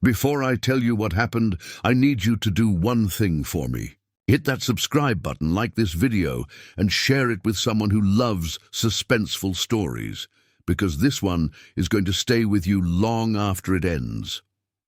Before I tell you what happened, I need you to do one thing for me. Hit that subscribe button, like this video, and share it with someone who loves suspenseful stories, because this one is going to stay with you long after it ends.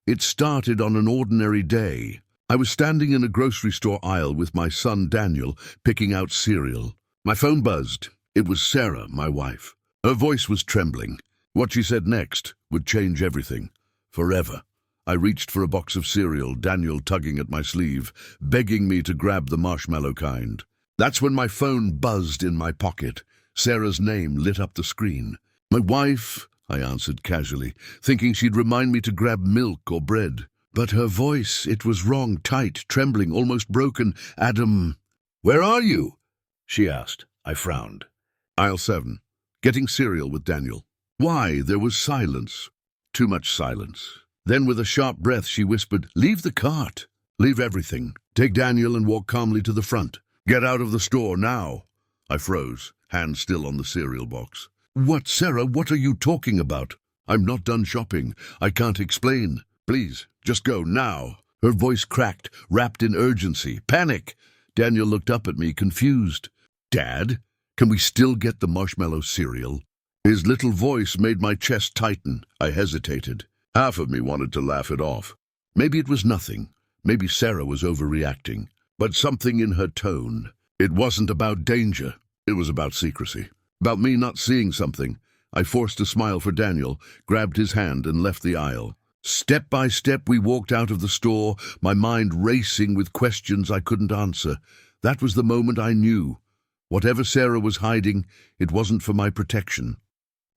It started on an ordinary day. I was standing in a grocery store aisle with my son Daniel, picking out cereal. My phone buzzed. It was Sarah, my wife. Her voice was trembling. What she said next would change everything. Forever. I reached for a box of cereal, Daniel tugging at my sleeve, begging me to grab the marshmallow kind. That's when my phone buzzed in my pocket. Sarah's name lit up the screen. My wife, I answered casually, thinking she'd remind me to grab milk or bread. But her voice, it was wrong, tight, trembling, almost broken. Adam, where are you? She asked. I frowned. Aisle 7. Getting cereal with Daniel. Why? There was silence. Too much silence. Then with a sharp breath she whispered, "Leave the cart. Leave everything. Take Daniel and walk calmly to the front. Get out of the store now." I froze, hand still on the cereal box. "What, Sarah, what are you talking about? I'm not done shopping. I can't explain. Please, just go now." Her voice cracked, wrapped in urgency, panic. Daniel looked up at me, confused. "Dad, can we still get the marshmallow cereal?" His little voice made my chest tighten. I hesitated. Half of me wanted to laugh it off. Maybe it was nothing. Maybe Sarah was overreacting. But something in her tone. It wasn't about danger. It was about secrecy. About me not seeing something. I forced a smile for Daniel, grabbed his hand and left the aisle. Step by step we walked out of the store, my mind racing with questions I couldn't answer. That was the moment I knew. Whatever Sarah was hiding, it wasn't for my protection.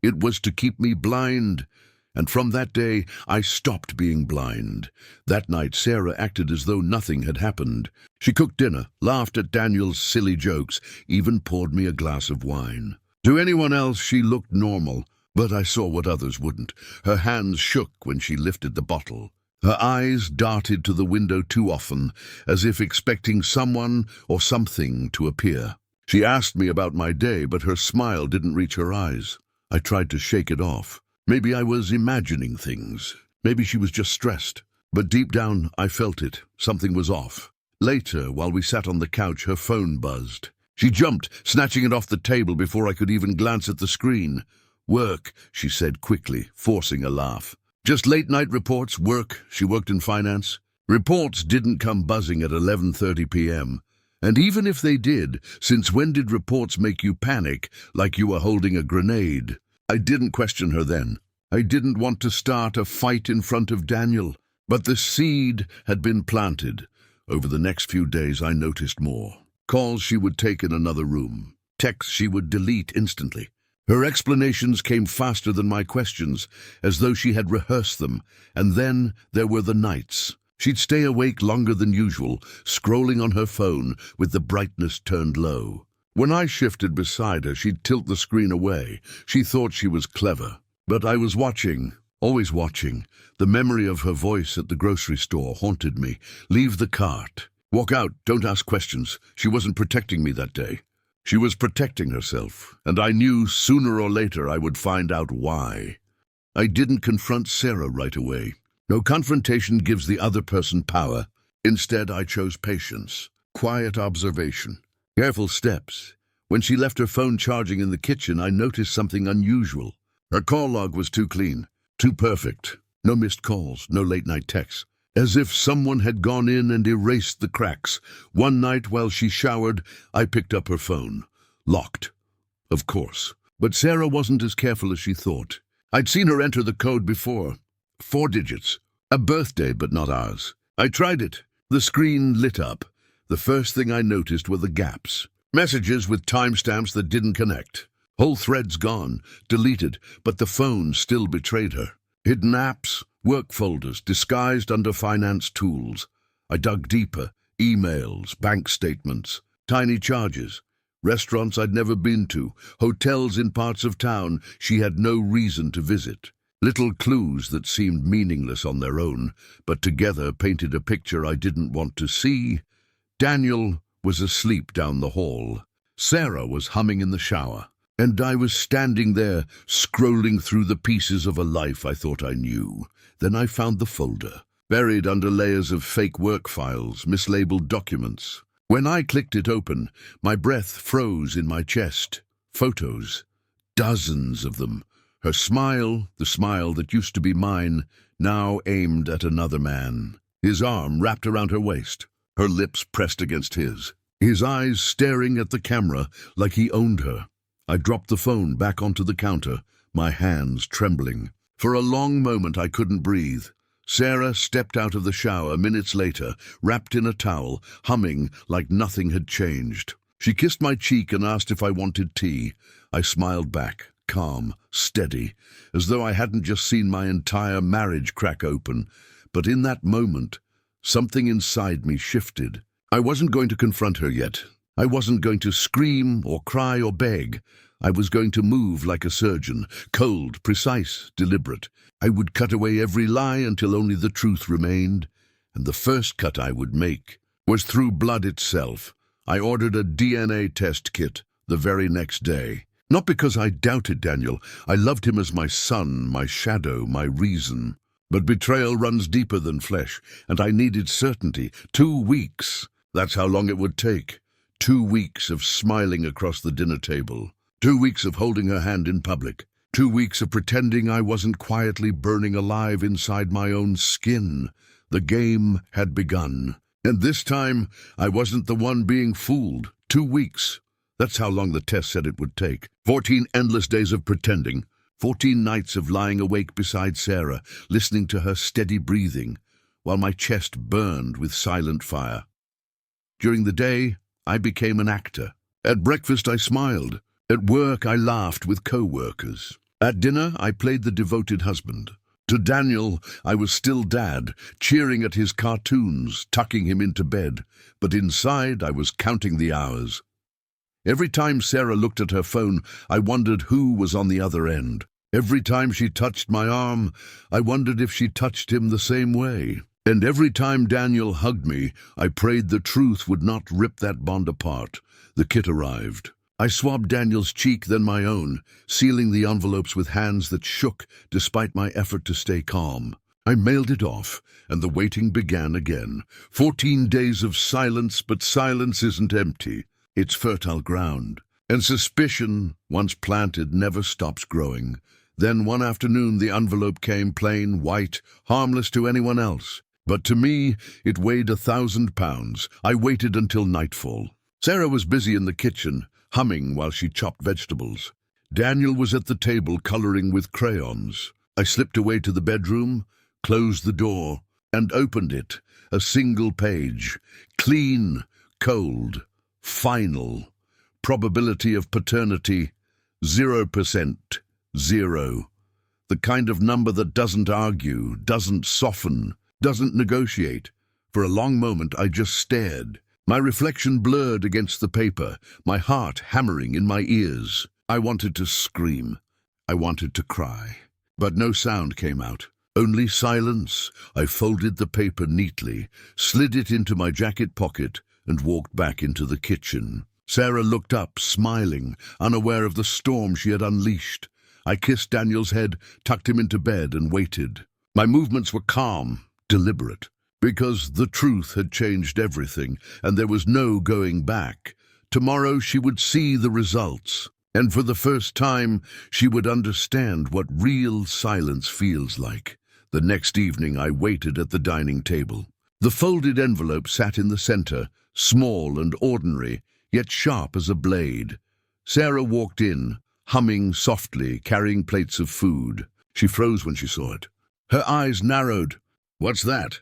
It was to keep me blind. And from that day, I stopped being blind. That night, Sarah acted as though nothing had happened. She cooked dinner, laughed at Daniel's silly jokes, even poured me a glass of wine. To anyone else, she looked normal, but I saw what others wouldn't. Her hands shook when she lifted the bottle. Her eyes darted to the window too often, as if expecting someone or something to appear. She asked me about my day, but her smile didn't reach her eyes. I tried to shake it off. Maybe I was imagining things. Maybe she was just stressed. But deep down, I felt it. Something was off. Later, while we sat on the couch, her phone buzzed. She jumped, snatching it off the table before I could even glance at the screen. "Work," she said quickly, forcing a laugh. "Just late-night reports, work." She worked in finance. Reports didn't come buzzing at 11:30 p.m. And even if they did, since when did reports make you panic like you were holding a grenade? I didn't question her then. I didn't want to start a fight in front of Daniel. But the seed had been planted. Over the next few days, I noticed more. Calls she would take in another room. Texts she would delete instantly. Her explanations came faster than my questions, as though she had rehearsed them. And then there were the nights. She'd stay awake longer than usual, scrolling on her phone with the brightness turned low. When I shifted beside her, she'd tilt the screen away. She thought she was clever. But I was watching, always watching. The memory of her voice at the grocery store haunted me. "Leave the cart. Walk out, don't ask questions." She wasn't protecting me that day. She was protecting herself, and I knew sooner or later I would find out why. I didn't confront Sarah right away. No confrontation gives the other person power. Instead, I chose patience, quiet observation. Careful steps. When she left her phone charging in the kitchen, I noticed something unusual. Her call log was too clean, too perfect. No missed calls, no late-night texts. As if someone had gone in and erased the cracks. One night while she showered, I picked up her phone. Locked. Of course. But Sarah wasn't as careful as she thought. I'd seen her enter the code before. 4 digits. A birthday, but not ours. I tried it. The screen lit up. The first thing I noticed were the gaps. Messages with timestamps that didn't connect. Whole threads gone, deleted, but the phone still betrayed her. Hidden apps, work folders, disguised under finance tools. I dug deeper. Emails, bank statements, tiny charges. Restaurants I'd never been to, hotels in parts of town she had no reason to visit. Little clues that seemed meaningless on their own, but together painted a picture I didn't want to see. Daniel was asleep down the hall. Sarah was humming in the shower. And I was standing there, scrolling through the pieces of a life I thought I knew. Then I found the folder. buried under layers of fake work files, mislabeled documents. When I clicked it open, my breath froze in my chest. Photos. Dozens of them. Her smile, the smile that used to be mine, now aimed at another man. His arm wrapped around her waist, her lips pressed against his eyes staring at the camera like he owned her. I dropped the phone back onto the counter, my hands trembling. For a long moment I couldn't breathe. Sarah stepped out of the shower minutes later, wrapped in a towel, humming like nothing had changed. She kissed my cheek and asked if I wanted tea. I smiled back, calm, steady, as though I hadn't just seen my entire marriage crack open. But in that moment, something inside me shifted. I wasn't going to confront her yet. I wasn't going to scream or cry or beg. I was going to move like a surgeon, cold, precise, deliberate. I would cut away every lie until only the truth remained. And the first cut I would make was through blood itself. I ordered a DNA test kit the very next day. Not because I doubted Daniel. I loved him as my son, my shadow, my reason. But betrayal runs deeper than flesh, and I needed certainty. 2 weeks. That's how long it would take. 2 weeks of smiling across the dinner table. 2 weeks of holding her hand in public. 2 weeks of pretending I wasn't quietly burning alive inside my own skin. The game had begun. And this time, I wasn't the one being fooled. 2 weeks. That's how long the test said it would take. 14 endless days of pretending. 14 nights of lying awake beside Sarah, listening to her steady breathing, while my chest burned with silent fire. During the day, I became an actor. At breakfast, I smiled. At work, I laughed with co-workers. At dinner, I played the devoted husband. To Daniel, I was still dad, cheering at his cartoons, tucking him into bed. But inside, I was counting the hours. Every time Sarah looked at her phone, I wondered who was on the other end. Every time she touched my arm, I wondered if she touched him the same way. And every time Daniel hugged me, I prayed the truth would not rip that bond apart. The kit arrived. I swabbed Daniel's cheek, then my own, sealing the envelopes with hands that shook despite my effort to stay calm. I mailed it off, and the waiting began again. 14 days of silence, but silence isn't empty. It's fertile ground. And suspicion, once planted, never stops growing. Then one afternoon the envelope came plain, white, harmless to anyone else. But to me, it weighed 1,000 pounds. I waited until nightfall. Sarah was busy in the kitchen, humming while she chopped vegetables. Daniel was at the table coloring with crayons. I slipped away to the bedroom, closed the door, and opened it. A single page. Clean, cold, final. Probability of paternity, 0%. 0. The kind of number that doesn't argue, doesn't soften, doesn't negotiate. For a long moment I just stared. My reflection blurred against the paper, my heart hammering in my ears. I wanted to scream. I wanted to cry. But no sound came out. Only silence. I folded the paper neatly, slid it into my jacket pocket, and walked back into the kitchen. Sarah looked up, smiling, unaware of the storm she had unleashed. I kissed Daniel's head, tucked him into bed, and waited. My movements were calm, deliberate, because the truth had changed everything, and there was no going back. Tomorrow she would see the results, and for the first time she would understand what real silence feels like. The next evening I waited at the dining table. The folded envelope sat in the center, small and ordinary, yet sharp as a blade. Sarah walked in, humming softly, carrying plates of food. She froze when she saw it. Her eyes narrowed. "What's that?"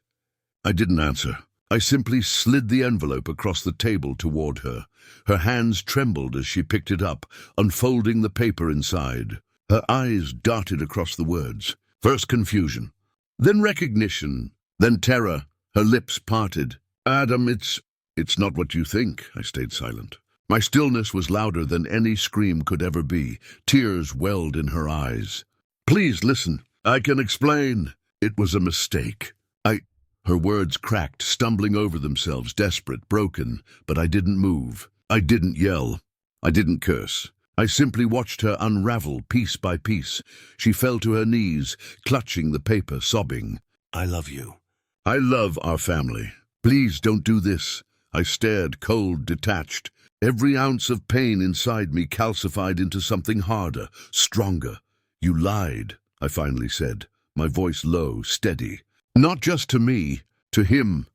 I didn't answer. I simply slid the envelope across the table toward her. Her hands trembled as she picked it up, unfolding the paper inside. Her eyes darted across the words. First confusion, then recognition, then terror. Her lips parted. "Adam, it's not what you think." I stayed silent. My stillness was louder than any scream could ever be. Tears welled in her eyes. "Please listen. I can explain. It was a mistake. Her words cracked, stumbling over themselves, desperate, broken, but I didn't move. I didn't yell. I didn't curse. I simply watched her unravel piece by piece. She fell to her knees, clutching the paper, sobbing. "I love you. I love our family. Please don't do this. I stared, cold, detached. Every ounce of pain inside me calcified into something harder, stronger. You lied, I finally said, my voice low, steady. Not just to me, to him.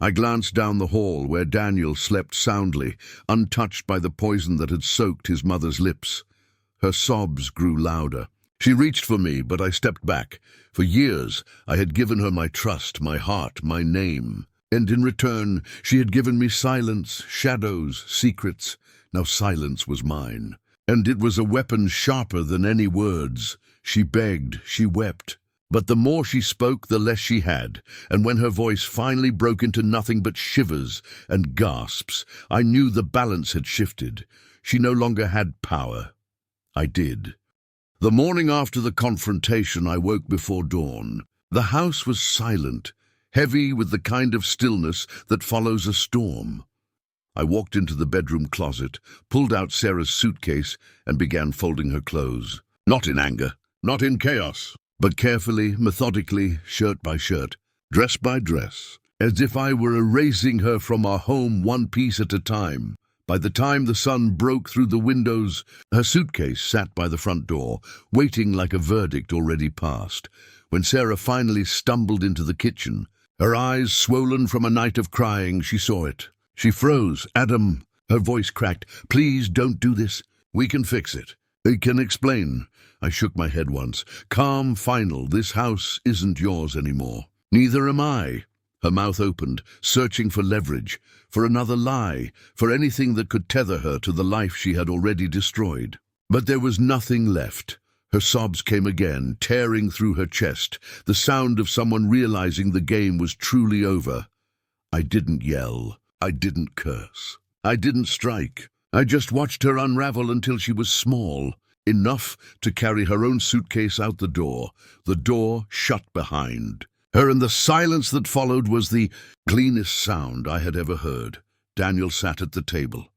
I glanced down the hall where Daniel slept soundly, untouched by the poison that had soaked his mother's lips. Her sobs grew louder. She reached for me, but I stepped back. For years, I had given her my trust, my heart, my name. And in return, she had given me silence, shadows, secrets. Now silence was mine. And it was a weapon sharper than any words. She begged, she wept. But the more she spoke, the less she had. And when her voice finally broke into nothing but shivers and gasps, I knew the balance had shifted. She no longer had power. I did. The morning after the confrontation, I woke before dawn. The house was silent, heavy with the kind of stillness that follows a storm. I walked into the bedroom closet, pulled out Sarah's suitcase, and began folding her clothes. Not in anger, not in chaos, but carefully, methodically, shirt by shirt, dress by dress, as if I were erasing her from our home one piece at a time. By the time the sun broke through the windows, her suitcase sat by the front door, waiting like a verdict already passed. When Sarah finally stumbled into the kitchen, her eyes swollen from a night of crying, she saw it. She froze. Adam, her voice cracked. Please don't do this. We can fix it. They can explain. I shook my head once. Calm, final. This house isn't yours anymore. Neither am I. Her mouth opened, searching for leverage, for another lie, for anything that could tether her to the life she had already destroyed. But there was nothing left. Her sobs came again, tearing through her chest, the sound of someone realizing the game was truly over. I didn't yell. I didn't curse. I didn't strike. I just watched her unravel until she was small, enough to carry her own suitcase out the door shut behind her, and the silence that followed was the cleanest sound I had ever heard. Daniel sat at the table,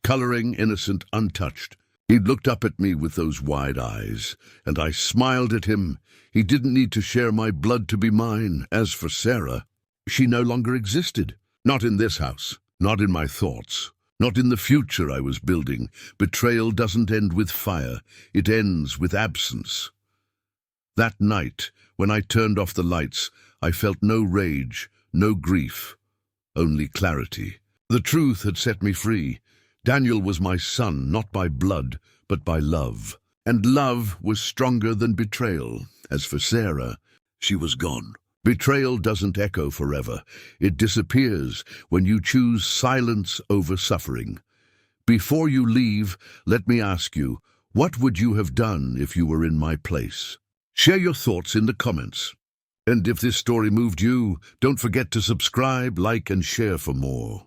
coloring, innocent, untouched. He looked up at me with those wide eyes, and I smiled at him. He didn't need to share my blood to be mine. As for Sarah, she no longer existed. Not in this house, not in my thoughts, not in the future I was building. Betrayal doesn't end with fire, it ends with absence. That night, when I turned off the lights, I felt no rage, no grief, only clarity. The truth had set me free. Daniel was my son, not by blood, but by love. And love was stronger than betrayal. As for Sarah, she was gone. Betrayal doesn't echo forever. It disappears when you choose silence over suffering. Before you leave, let me ask you, what would you have done if you were in my place? Share your thoughts in the comments. And if this story moved you, don't forget to subscribe, like, and share for more.